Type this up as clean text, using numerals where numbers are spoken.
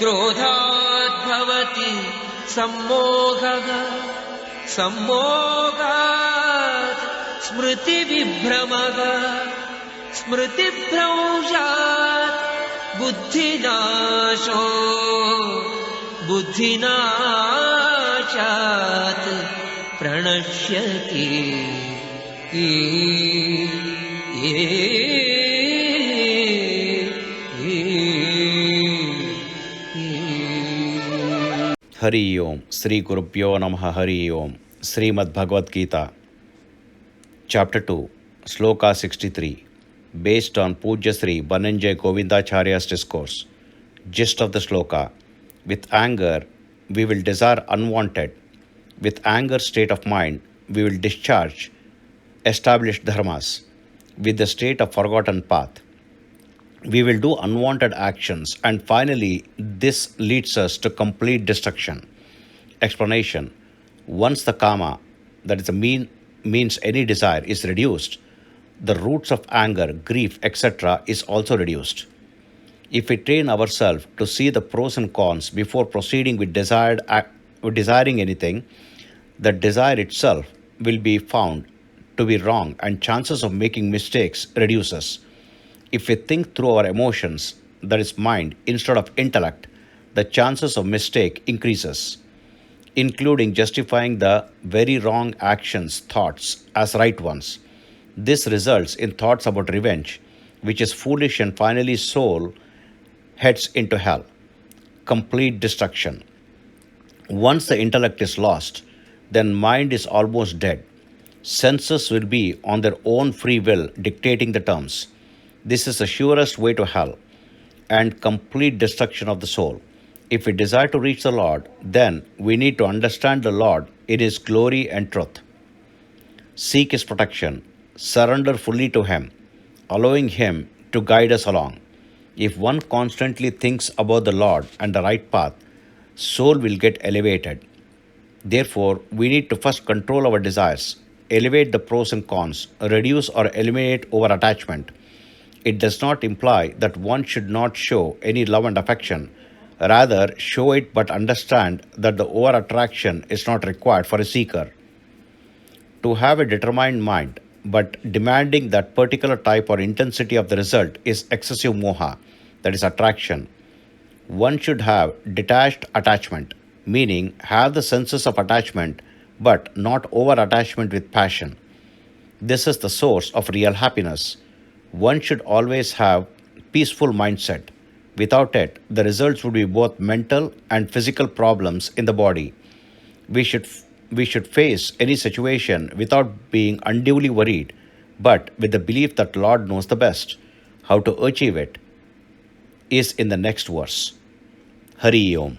क्रोधाद्भवति सम्मोहः सम्मोहात् स्मृतिविभ्रमः स्मृतिभ्रंशात् बुद्धिनाशो बुद्धिनाशात् प्रणश्यति हरि ओम श्री गुरुभ्यो नमः हरि ओम Shrimad Bhagavad Gita chapter 2 sloka 63 based on Pujya Sri Bananjay Govindacharya's discourse. Gist of the sloka: with anger we will desire unwanted, with anger state of mind we will discharge established dharmas, with the state of forgotten path we will do unwanted actions, and finally this leads us to complete destruction. Explanation: once the kama, that is the means any desire, is reduced, the roots of anger, grief, etc. is also reduced. If we train ourselves to see the pros and cons before proceeding with desiring anything, the desire itself will be found to be wrong and chances of making mistakes reduces. If we think through our emotions, that is mind, instead of intellect, the chances of mistake increases, including justifying the very wrong actions, thoughts as right ones. This results in thoughts about revenge, which is foolish, and finally soul heads into hell, complete destruction. Once the intellect is lost, then mind is almost dead. Senses will be on their own free will dictating the terms. This is the surest way to hell and complete destruction of the soul. If we desire to reach the Lord, then we need to understand the Lord in His glory and truth. Seek His protection, surrender fully to Him, allowing Him to guide us along. If one constantly thinks about the Lord and the right path, soul will get elevated. Therefore, we need to first control our desires, elevate the pros and cons, reduce or eliminate over-attachment. It does not imply that one should not show any love and affection. Rather, show it, but understand that the over-attraction is not required for a seeker. To have a determined mind, but demanding that particular type or intensity of the result is excessive moha, that is attraction. One should have detached attachment, meaning have the senses of attachment, but not over-attachment with passion. This is the source of real happiness. One should always have peaceful mindset. Without it, the results would be both mental and physical problems in the body. We should face any situation without being unduly worried, but with the belief that Lord knows the best. How to achieve it is in the next verse. Hari Om.